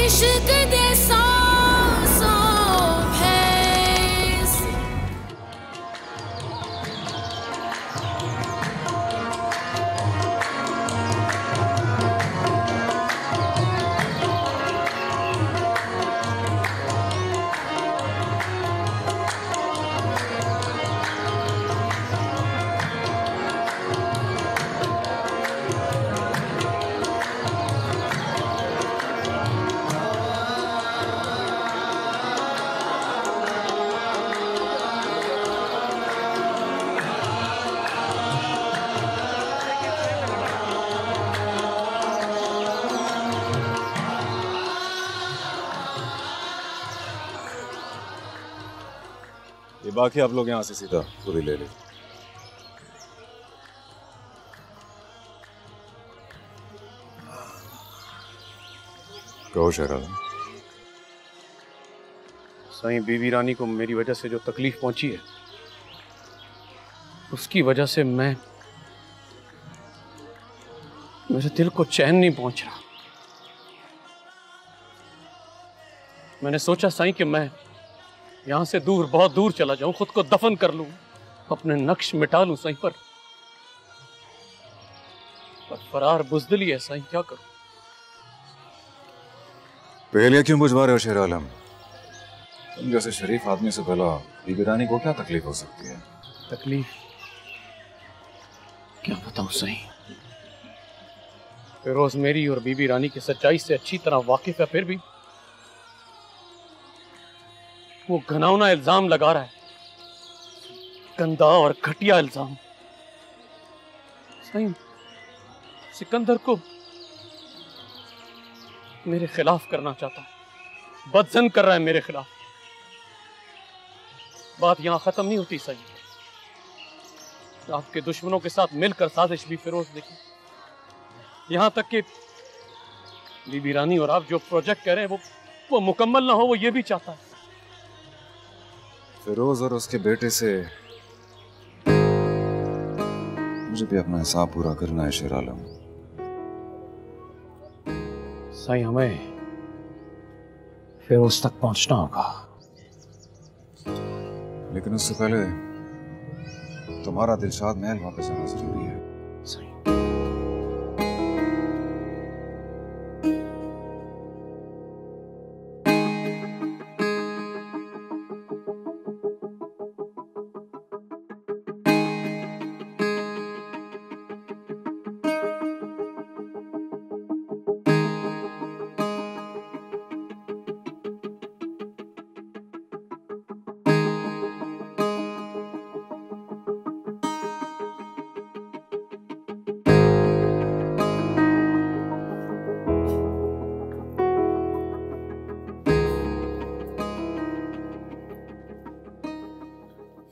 इश्क दे सांसों भैस ये बाकी आप लोग यहाँ से सीधा पूरी ले लीजिए। कहो शेर आलम। साईं, बीबी रानी को मेरी वजह से जो तकलीफ पहुंची है, उसकी वजह से मेरे दिल को चैन नहीं पहुंच रहा। मैंने सोचा साईं कि मैं यहां से दूर, बहुत दूर चला जाऊं, खुद को दफन कर लूं, अपने नक्श मिटा लूं साईं, पर फरार बुज़दिली है साईं, क्या करूं? पहले क्यों बुझवा रहे हो शेर आलम? तुम जैसे शरीफ आदमी से भला बीबी रानी को क्या तकलीफ हो सकती है? तकलीफ क्या बताऊं साईं। फिरोज मेरी और बीबी रानी की सच्चाई से अच्छी तरह वाकिफ है, फिर भी वो घनावना इल्जाम लगा रहा है, गंदा और घटिया इल्जाम। साईं, सिकंदर को मेरे खिलाफ करना चाहता है, बदजन कर रहा है मेरे खिलाफ। बात यहां खत्म नहीं होती साईं, आपके दुश्मनों के साथ मिलकर साजिश भी फिरोज देखी, यहां तक कि बीबी रानी और आप जो प्रोजेक्ट कह रहे हैं वो मुकम्मल ना हो, वो ये भी चाहता है। फिरोज और उसके बेटे से मुझे भी अपना हिसाब पूरा करना है शेर आलम। साईं, हमें फिरोज तक पहुंचना होगा, लेकिन उससे पहले तुम्हारा दिलशाद महल वापस आना जरूरी है। साईं,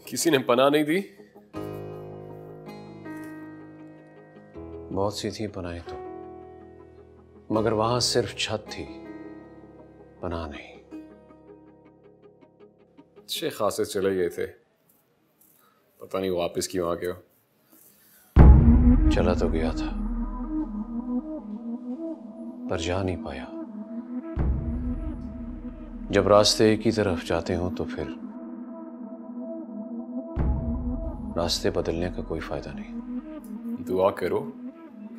किसी ने पनाह नहीं दी? बहुत सी थी पनाहें तो, मगर वहां सिर्फ छत थी, पनाह नहीं। अच्छे खासे चले गए थे, पता नहीं वापस क्यों आ गए हो। चला तो गया था, पर जा नहीं पाया। जब रास्ते एक ही तरफ जाते हो तो फिर रास्ते बदलने का कोई फायदा नहीं। दुआ करो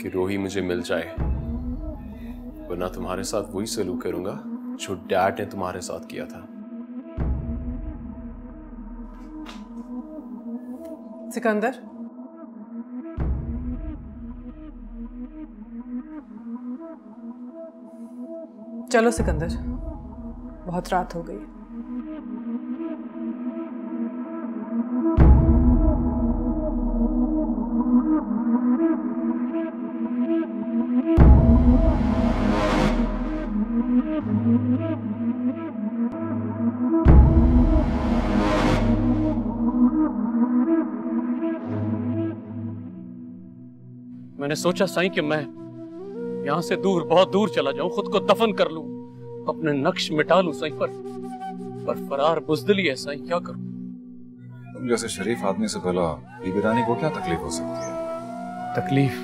कि रोही मुझे मिल जाए, वरना तुम्हारे साथ वही सलूक करूंगा जो डैड ने तुम्हारे साथ किया था। सिकंदर, चलो सिकंदर, बहुत रात हो गई। मैंने सोचा साईं कि मैं यहां से दूर, बहुत दूर चला जाऊं, खुद को दफन कर लूं, अपने नक्श मिटा लूं साईं, पर फरार बुज़दिली है साईं, क्या करूं? तुम जैसे शरीफ आदमी से भला बीबी रानी को क्या तकलीफ हो सकती है? तकलीफ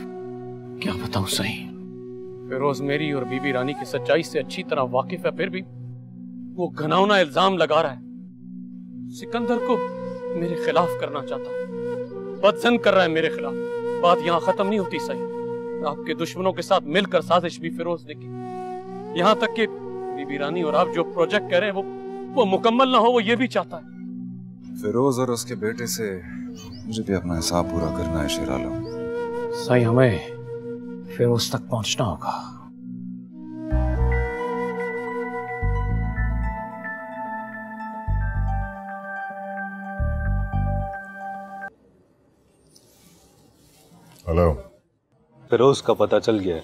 क्या बताऊं साईं। फिरोज मेरी और बीबी रानी की सच्चाई से अच्छी तरह वाकिफ है, फिर भी वो घिनौना इल्जाम लगा रहा है। सिकंदर को मेरे खिलाफ करना चाहता है, बदजन कर रहा है मेरे खिलाफ। बात यहाँ खत्म नहीं होती सही, आपके दुश्मनों के साथ मिलकर साजिश भी फिरोज ने की। यहाँ तक कि बीबी रानी और आप जो प्रोजेक्ट कह रहे हैं वो मुकम्मल ना हो, वो ये भी चाहता है। फिरोज और उसके बेटे से मुझे भी अपना हिसाब पूरा करना है शेर आलम। सही हमें फिरोज तक पहुंचना होगा। हेलो, फिरोज का पता चल गया है।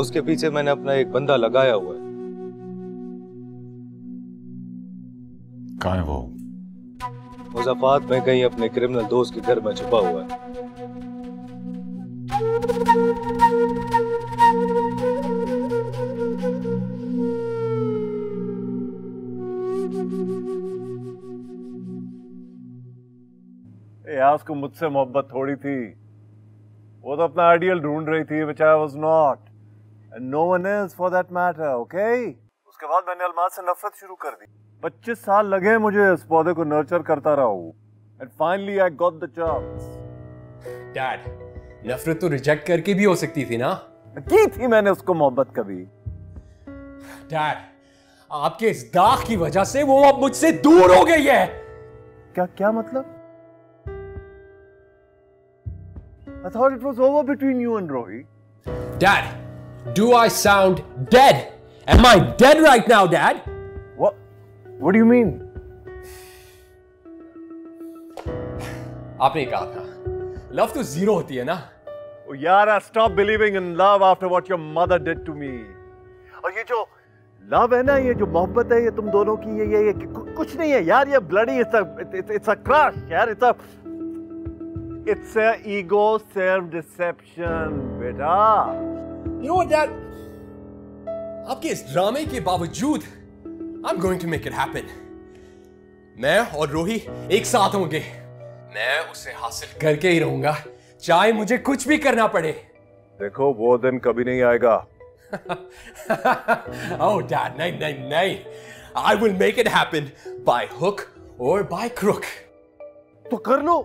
उसके पीछे मैंने अपना एक बंदा लगाया हुआ है। कहाँ है वो? मुज़फ्फराबाद में कहीं अपने क्रिमिनल दोस्त के घर में छुपा हुआ है। यार उसको मुझसे मोहब्बत थोड़ी थी, वो तो अपना आइडियल ढूंढ रही थी, which I was not, and no one is for that matter, okay? उसके बाद मैंने अलमाज से नफरत शुरू कर दी। 25 साल लगे मुझे इस पौधे को नर्चर करता रहा हूँ, and finally I got the chance. Dad, नफरत तो रिजेक्ट करके भी हो सकती थी ना? की थी मैंने उसको मोहब्बत कभी? डैड, आपके इस दाग की वजह से वो अब मुझसे दूर हो गई है। क्या मतलब? I thought it was over between you and Rohi. Dad, do I sound dead? Am I dead right now, Dad? What do you mean? आपने कहा था, लव तो जीरो होती है ना? Oh, यार, I stopped believing in love after what your mother did to me. और ये जो लव है ना, ये जो मोहब्बत है, ये तुम दोनों की ये कुछ नहीं है यार, ये bloody it's a crush यार, it's a ego self deception बेटा। You know what, Dad? आपके इस ड्रामे के बावजूद I'm going to make it happen. मैं और रोही एक साथ होंगे। मैं उसे हासिल करके ही रहूंगा, चाहे मुझे कुछ भी करना पड़े। देखो वो दिन कभी नहीं आएगा। Oh, Dad, नहीं। I will make it happen by hook or by crook. तो कर लो।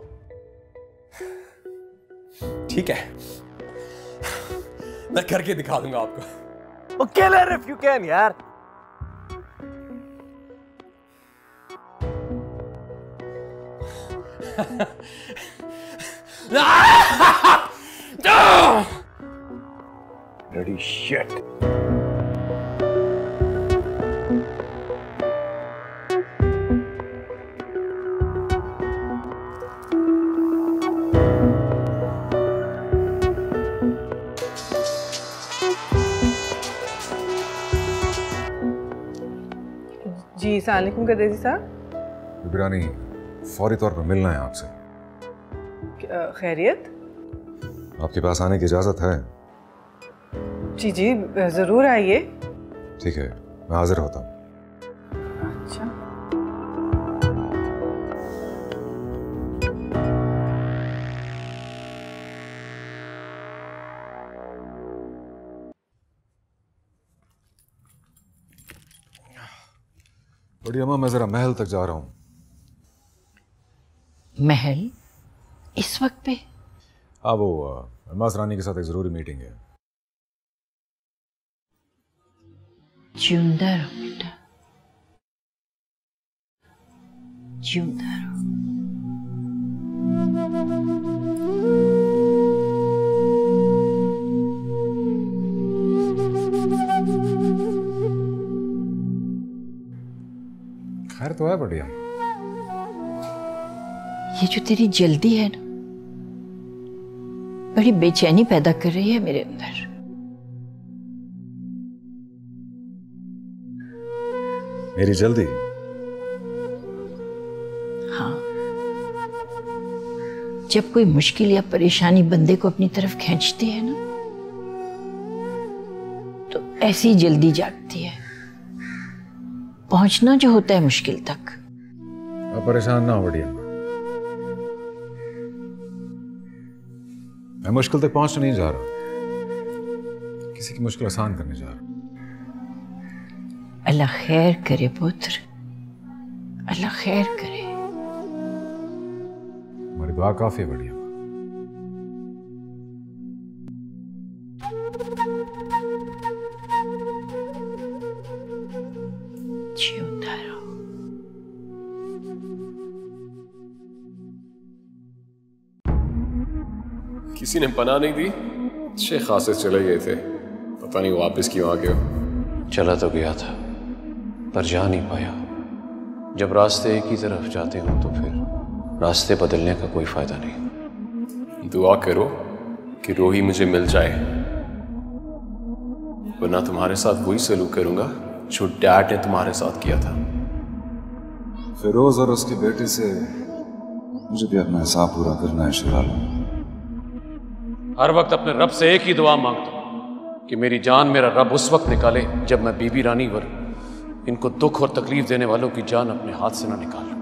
ठीक है, मैं करके दिखा दूंगा आपको। किल her if you can यार। Bloody shit. जी अस्सलाम वालेकुम कदेसी साहब। बीबी रानी, फौरी तौर पर मिलना है आपसे। खैरियत? आपके पास आने की इजाजत है? जी जरूर आइए। ठीक है, मैं हाजिर होता हूँ। अच्छा, बड़ी अम्मा, मैं जरा महल तक जा रहा हूँ। महल? इस वक्त पे? हाँ, वो अलमास रानी के साथ एक जरूरी मीटिंग है। जिंदा रहो बेटा, जिंदा रहो। खैर तो है बढ़िया। ये जो तेरी जल्दी है ना, बड़ी बेचैनी पैदा कर रही है मेरे अंदर। मेरी जल्दी? हाँ, जब कोई मुश्किल या परेशानी बंदे को अपनी तरफ खींचती है ना, तो ऐसी जल्दी जागती है। पहुंचना जो होता है मुश्किल तक। आप परेशान ना हो बढ़िया। मैं मुश्किल तक पहुंचने नहीं जा रहा, किसी की मुश्किल आसान करने जा रहा। अल्लाह खैर करे पुत्र, अल्लाह खैर करे। हमारी दुआ काफी बढ़िया। जिंदा रहो। किसी ने पनाह नहीं दी? शेख खासे चले गए थे, पता नहीं वापस क्यों आ गए। चला तो गया था पर जा नहीं पाया। जब रास्ते एक ही तरफ जाते हो तो फिर रास्ते बदलने का कोई फायदा नहीं। दुआ करो कि रोही मुझे मिल जाए, वरना तुम्हारे साथ वही सलूक करूंगा जो डैड ने तुम्हारे साथ किया था। फिरोज और उसकी बेटी से मुझे भी अपना हिसाब पूरा करना है शेर आलम। हर वक्त अपने रब से एक ही दुआ मांगता हूं कि मेरी जान मेरा रब उस वक्त निकाले जब मैं बीबी रानी वर इनको दुख और तकलीफ देने वालों की जान अपने हाथ से ना निकालूं।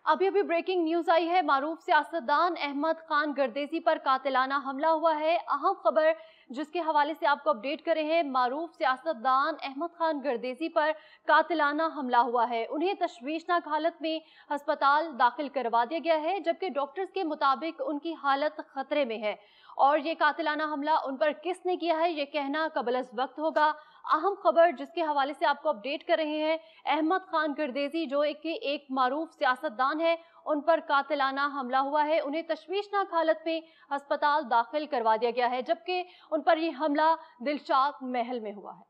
अभी अभी ब्रेकिंग न्यूज आई है। मारूफ सियासतदान अहमद खान गर्देजी पर कातिलाना हमला हुआ है। अहम खबर जिसके हवाले से आपको अपडेट कर रहे हैं, मारूफ सियासतदान अहमद खान गर्देजी पर कातिलाना हमला हुआ है। उन्हें तशवीशनाक हालत में अस्पताल दाखिल करवा दिया गया है, जबकि डॉक्टर्स के मुताबिक उनकी हालत खतरे में है। और ये कातिलाना हमला उन पर किसने किया है ये कहना कबल अज़ वक्त होगा। अहम खबर जिसके हवाले से आपको अपडेट कर रहे हैं, अहमद खान गर्देजी जो एक मारूफ सियासतदान है, उन पर कातिलाना हमला हुआ है। उन्हें तशवीशनाक हालत में अस्पताल दाखिल करवा दिया गया है, जबकि उन पर यह हमला दिलशाद महल में हुआ है।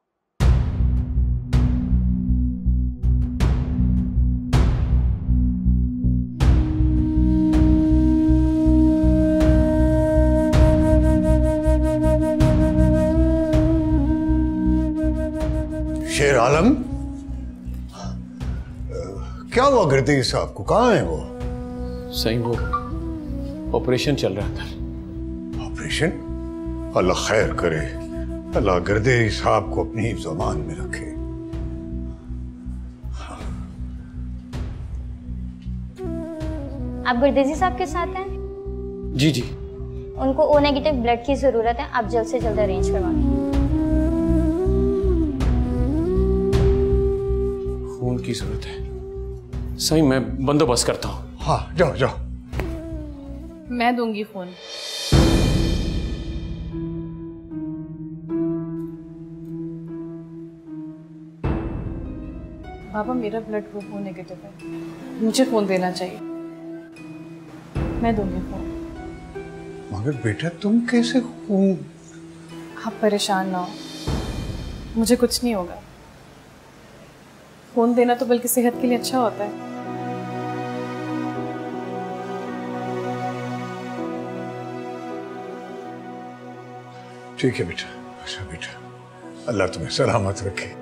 शेर आलम, क्या हुआ गर्देजी साहब को? कहाँ है वो? सही वो ऑपरेशन चल रहा था। ऑपरेशन? अल्लाह खैर करे, अल्लाह गर्देजी साहब को अपनी ज़बान में रखे। आप गर्देजी साहब के साथ हैं? जी जी। उनको ओ नेगेटिव ब्लड की जरूरत है, आप जल्द से जल्द अरेंज करवाएं। खून की जरूरत है। सही, मैं बंदोबस्त करता हूँ। हाँ, जाओ जाओ। मैं दूंगी फोन। पापा, मेरा ब्लड ग्रुप ओ नेगेटिव है, मुझे फोन देना चाहिए। मैं दूंगी फोन। मगर बेटा तुम कैसे खून? आप परेशान ना हो, मुझे कुछ नहीं होगा। फोन देना तो बल्कि सेहत के लिए अच्छा होता है। ठीक है बेटा, अच्छा बेटा, अल्लाह तुम्हें सलामत रखे।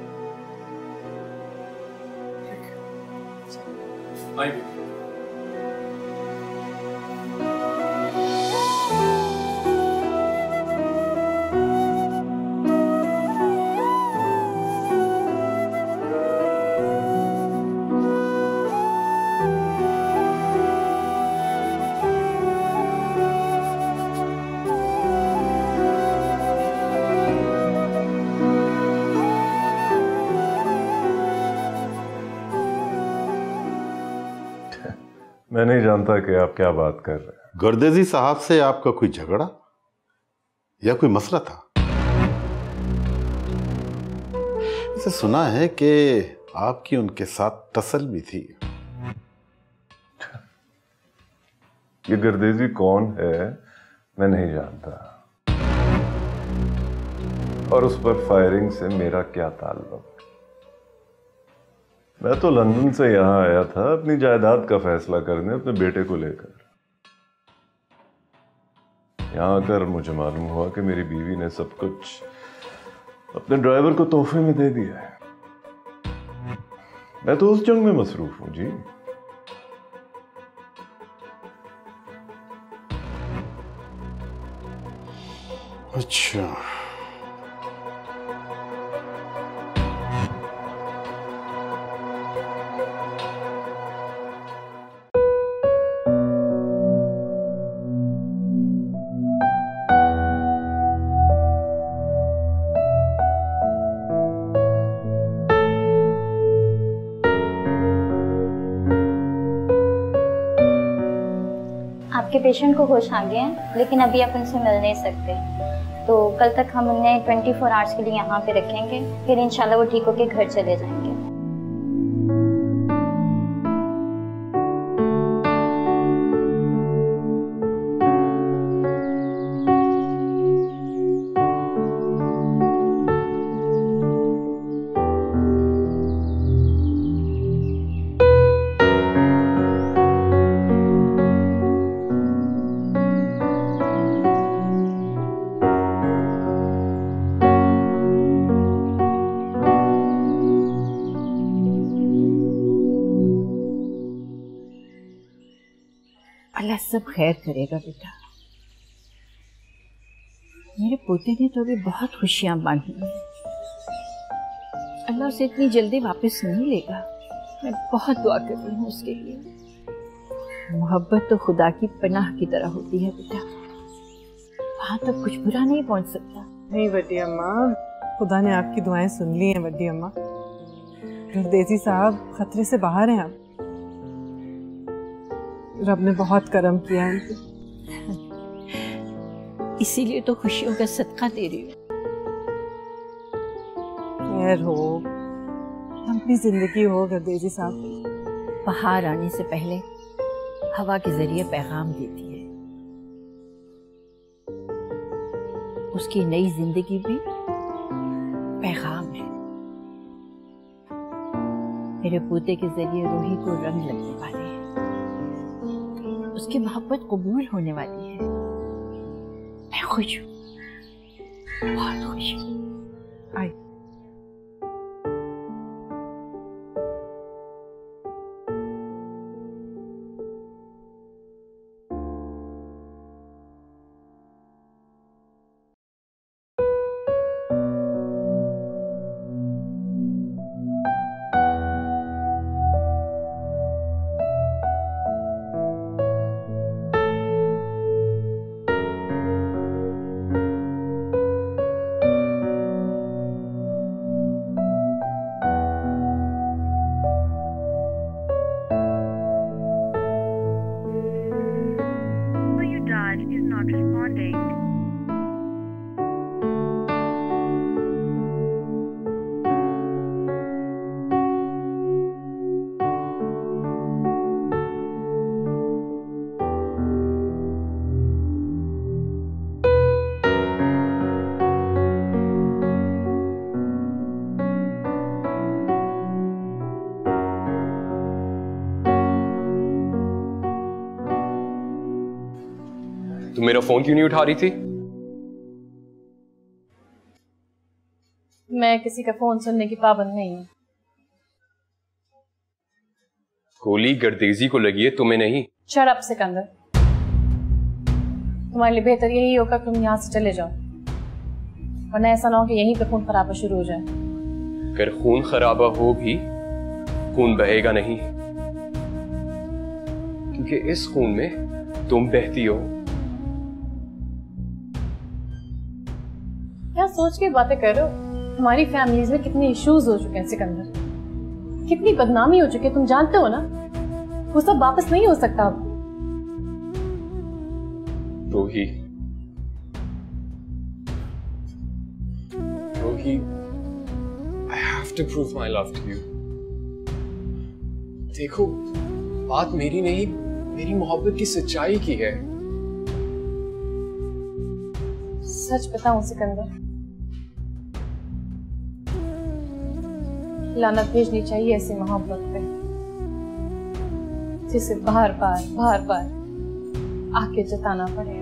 मैं नहीं जानता कि आप क्या बात कर रहे हैं। गर्देजी साहब से आपका कोई झगड़ा या कोई मसला था? इसे सुना है कि आपकी उनके साथ टसल भी थी। ये गर्देजी कौन है मैं नहीं जानता, और उस पर फायरिंग से मेरा क्या ताल्लुक। मैं तो लंदन से यहां आया था अपनी जायदाद का फैसला करने अपने बेटे को लेकर। यहां आकर मुझे मालूम हुआ कि मेरी बीवी ने सब कुछ अपने ड्राइवर को तोहफे में दे दिया है। मैं तो उस जंग में मसरूफ हूं जी। अच्छा, आपके पेशेंट को होश आ गए हैं, लेकिन अभी आप उनसे मिल नहीं सकते, तो कल तक हम उन्हें 24 आवर्स के लिए यहाँ पे रखेंगे, फिर इंशाल्लाह वो ठीक होके घर चले जाएंगे। अल्लाह सब खैर करेगा बेटा। मेरे पोते ने तो अभी बहुत खुशियां मांगी हैं। अल्लाह उसे इतनी जल्दी वापस नहीं लेगा। मैं बहुत दुआ कर रही हूँ उसके लिए। मोहब्बत तो खुदा की पनाह की तरह होती है बेटा, वहां तक कुछ बुरा नहीं पहुंच सकता। नहीं बड़ी अम्मा, खुदा ने आपकी दुआएं सुन ली हैं बड़ी अम्मा। गर्देजी साहब खतरे से बाहर हैं अब। रब ने बहुत करम किया है उनको। इसीलिए तो खुशियों का सदका दे रही हूँ। खैर हो, लंबी जिंदगी हो गर्देजी साहब। बाहर आने से पहले हवा के जरिए पैगाम देती है। उसकी नई जिंदगी भी पैगाम है। मेरे पोते के जरिए रूही को रंग लगने वाले हैं, उसकी मोहब्बत कबूल होने वाली है। मैं खुश हूँ, बहुत खुश हूँ। आई is not responding. तुम मेरा फोन क्यों नहीं उठा रही थी? मैं किसी का फोन सुनने की पाबंद नहीं हूँ। गोली गर्देजी को लगी है, तुम्हें नहीं। शट अप सिकंदर, तुम्हारे लिए बेहतर यही होगा कि तुम यहाँ से चले जाओ, वरना ऐसा ना हो कि यहीं पे खून खराबा शुरू हो जाए। अगर खून खराबा हो भी खून बहेगा नहीं, क्योंकि इस खून में तुम बहती हो। क्या सोच के बातें कर रहे हो? हमारी फैमिलीज में कितने इश्यूज हो चुके हैं सिकंदर, कितनी बदनामी हो चुकी है, तुम जानते हो ना। वो सब वापस नहीं हो सकता अब। रोही, रोही, I have to prove my love to you. देखो, बात मेरी नहीं, मेरी मोहब्बत की सच्चाई की है। सच बताऊं सिकंदर, लानत भेजनी चाहिए ऐसी मोहब्बत पे जिसे बार बार आके जताना पड़े।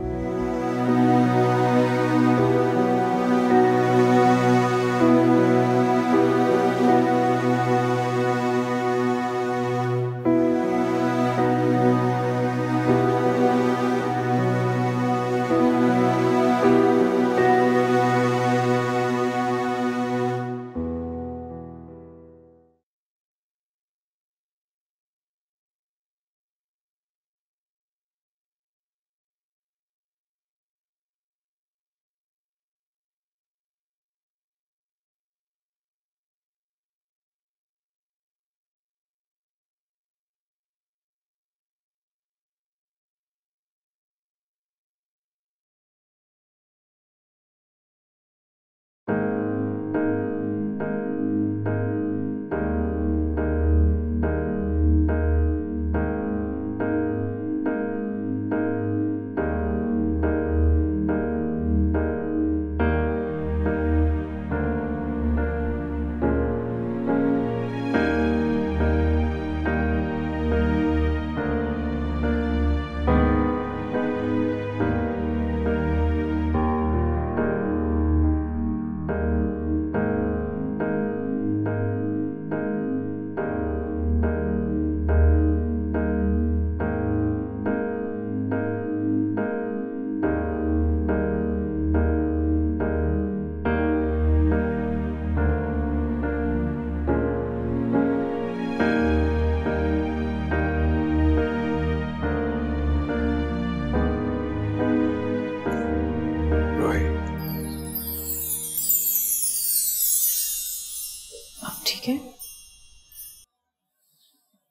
ठीक है,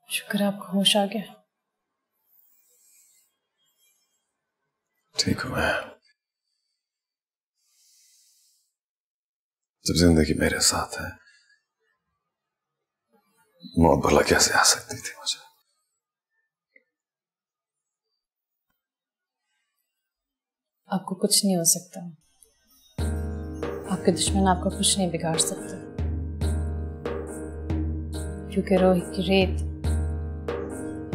शुक्र आपको होश आ गया। ठीक हूं मैं। जब जिंदगी मेरे साथ है, मौत भला कैसे आ सकती थी मुझे। आपको कुछ नहीं हो सकता, आपके दुश्मन आपको कुछ नहीं बिगाड़ सकते, क्योंकि रोही की रेत,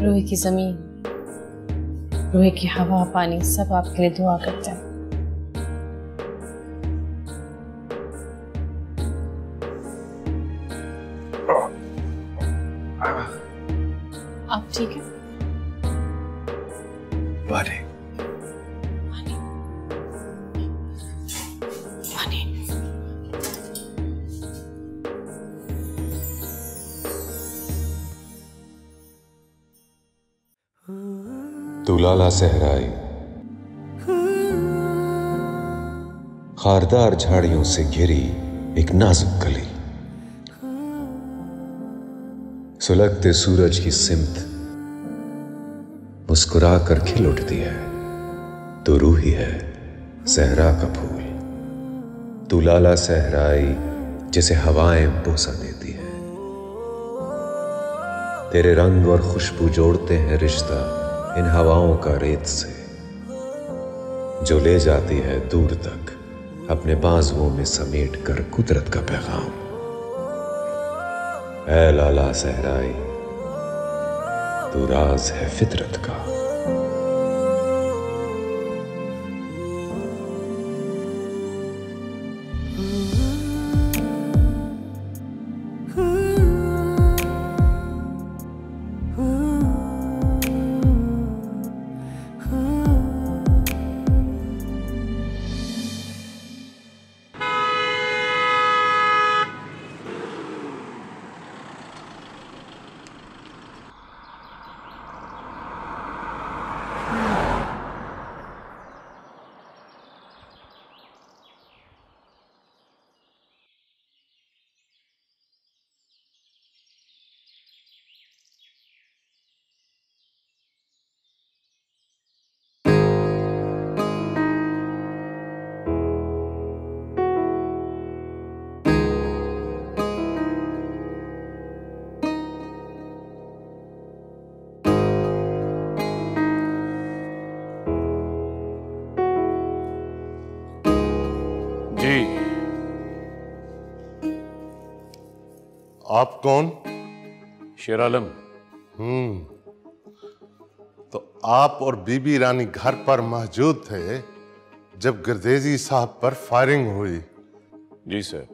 रोही की जमीन, रोही की हवा, पानी सब आपके लिए दुआ करते हैं। आप ठीक है? पानी दुलाला सहराई खारदार झाड़ियों से घिरी एक नाजुक गली, सुलगते सूरज की सिमत मुस्कुरा कर खिल उठती है। तो रूही है सहरा का फूल, दुलाला सहराई जिसे हवाएं बोसा देती है। तेरे रंग और खुशबू जोड़ते हैं रिश्ता इन हवाओं का रेत से, जो ले जाती है दूर तक अपने बाजुओं में समेट कर कुदरत का पैगाम। ऐ लाला सहराई, तू राज है फितरत का। आप कौन? शेर आलम। तो आप और बीबी रानी घर पर मौजूद थे जब गर्देजी साहब पर फायरिंग हुई? जी सर।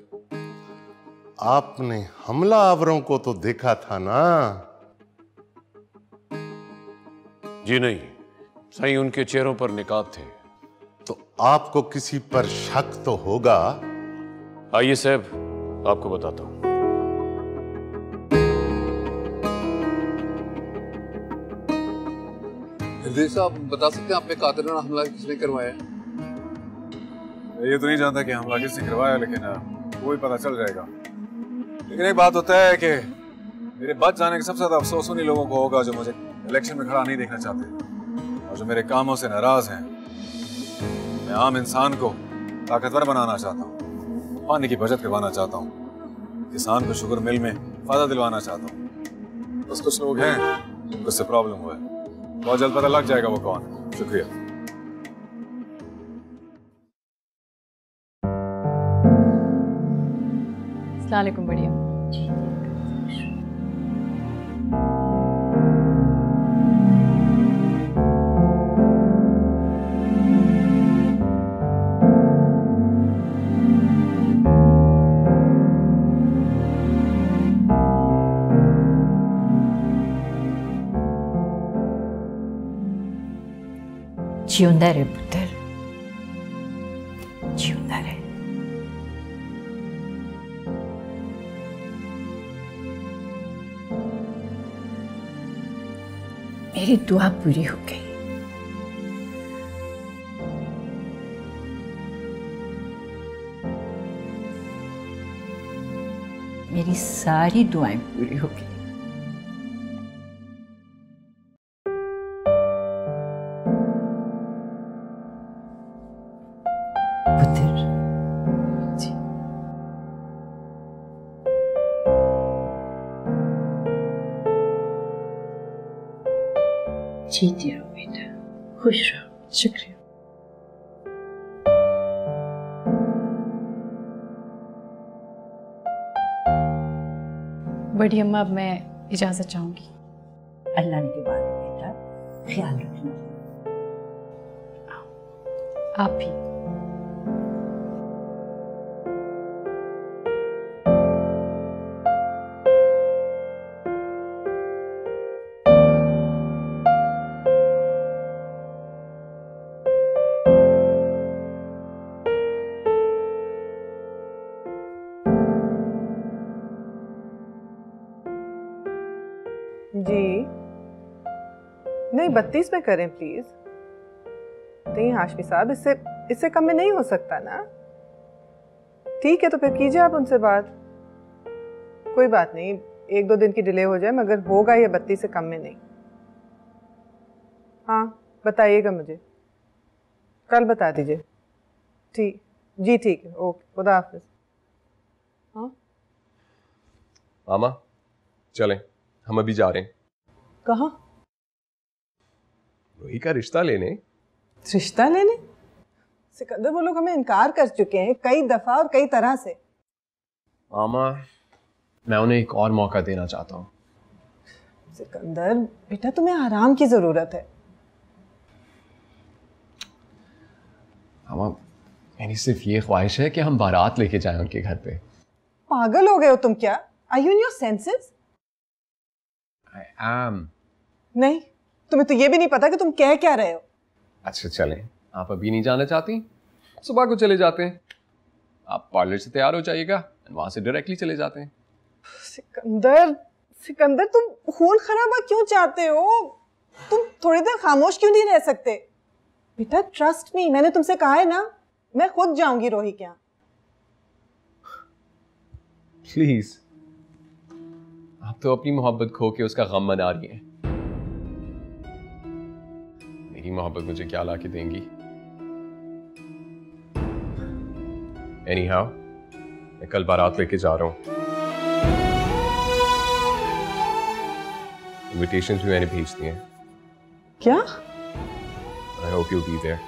आपने हमलावरों को तो देखा था ना? जी नहीं, सही उनके चेहरों पर निकाब थे। तो आपको किसी पर शक तो होगा? आइए साहब, आपको बताता हूं। साहब बता सकते हैं आप पे कातिलाना हमला किसने करवाया? ये तो नहीं जानता कि हमला किसने करवाया, लेकिन वो ही पता चल जाएगा। लेकिन एक बात होता है कि मेरे बच जाने का सबसे ज्यादा अफसोस उन्हीं लोगों को होगा जो मुझे इलेक्शन में खड़ा नहीं देखना चाहते और जो मेरे कामों से नाराज हैं। मैं आम इंसान को ताकतवर बनाना चाहता हूँ, पानी की बचत करवाना चाहता हूँ, किसान को शुगर मिल में फायदा दिलवाना चाहता हूँ। बस कुछ लोग हैं जिनको इससे प्रॉब्लम हुआ है, बहुत जल्द पता लग जाएगा वो कौन है। शुक्रिया। अस्सलाम वालेकुम। बढ़िया। जिउंदा रहे पुत्र, जिउंदा रहे। मेरी दुआ पूरी हो गई। मेरी सारी दुआएं पूरी हो गई। जीती रहो बेटा, खुश रहो। शुक्रिया। बड़ी अम्मा, अब मैं इजाजत चाहूंगी। अल्लाह ने के बाद बेटा, ख्याल रखना। आप भी। जी नहीं, 32 में करें प्लीज। नहीं हाशमी साहब, इससे कम में नहीं हो सकता ना। ठीक है तो फिर कीजिए आप उनसे बात। कोई बात नहीं, 1-2 दिन की डिले हो जाए, मगर होगा ये 32 से कम में नहीं। हाँ बताइएगा मुझे, कल बता दीजिए। ठीक जी, ठीक है, ओके, खुदा हाफिज। हाँ मामा चलें, हम अभी जा रहे हैं। कहाँ? रूही का रिश्ता लेने। रिश्ता लेने? सिकंदर, वो लोग हमें इनकार कर चुके हैं कई दफा और कई तरह से। मामा मैं उन्हें एक और मौका देना चाहता हूँ। सिकंदर बेटा, तुम्हें आराम की जरूरत है। मामा मेरी सिर्फ ये ख्वाहिश है कि हम बारात लेके जाएं उनके घर पे। पागल हो गए हो तुम क्या? Are you in your senses? I am. नहीं, तुम्हें तो ये भी नहीं पता कि तुम कह क्या रहे हो। अच्छा चलें, आप अभी नहीं जाना चाहती? सुबह को चले जाते हैं। आप पार्लर से तैयार हो जाइएगा, वहां से डायरेक्टली चले जाते हैं। सिकंदर तुम खून खराबा क्यों चाहते हो? तुम थोड़ी देर खामोश क्यों नहीं रह सकते? बेटा ट्रस्ट मी, मैंने तुमसे कहा है ना, मैं खुद जाऊंगी रोही के यहाँ। प्लीज, आप तो अपनी मोहब्बत खो के उसका गम मना रही हैं। मेरी मोहब्बत मुझे क्या ला के देंगी? Anyhow, मैं कल बारात लेके जा रहा हूँ। इनविटेशंस भी मैंने भेज दिए हैं। क्या? I hope you'll be there.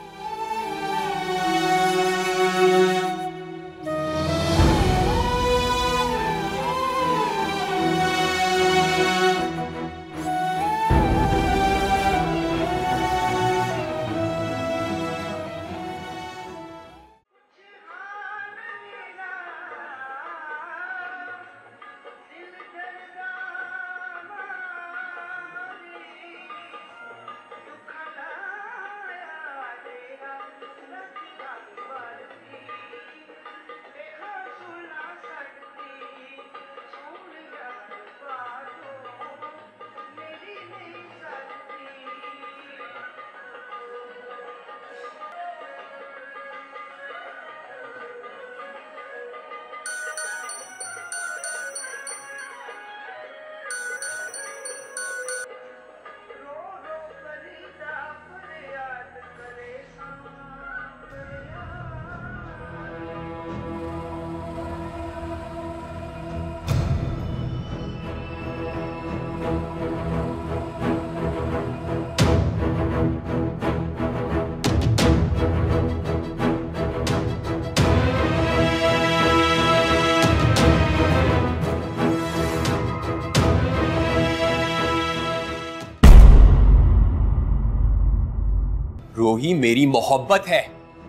रोही मेरी मोहब्बत है,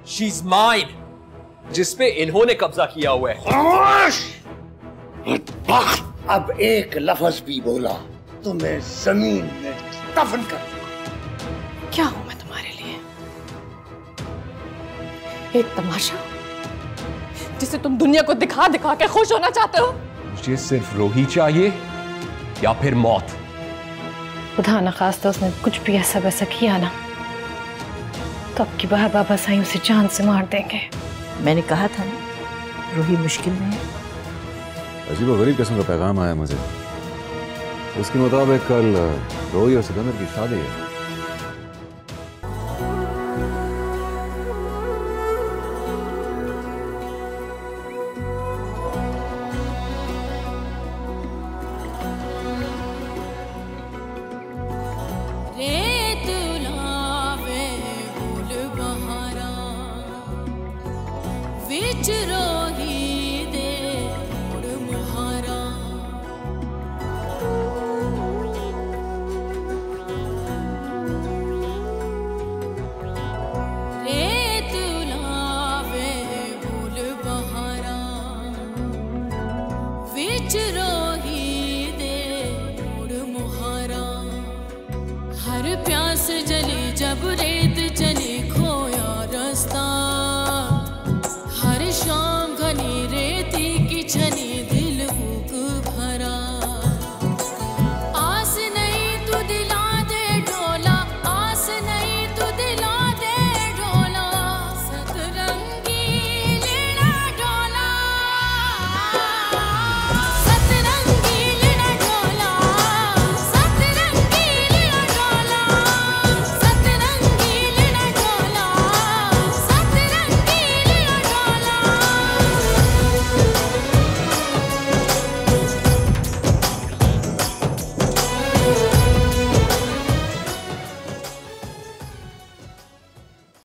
शी इज माइन, जिसपे इन्होंने कब्जा किया हुआ है। अब एक लफ्ज भी बोला तो मैं जमीन में दफन कर दूंगा। क्या हूं मैं तुम्हारे लिए? एक तमाशा जिसे तुम दुनिया को दिखा दिखा के खुश होना चाहते हो? मुझे सिर्फ रोही चाहिए या फिर मौत। खुदा न खास्ता उसने कुछ भी ऐसा वैसा किया ना तो अब की बार बाबा साईं उसे जान से मार देंगे। मैंने कहा था ना रोही मुश्किल में है। अजीब और गरीब किस्म का पैगाम आया मुझे। उसके मुताबिक कल रोही और सिकंदर की शादी है। हर प्यास जली जब रेत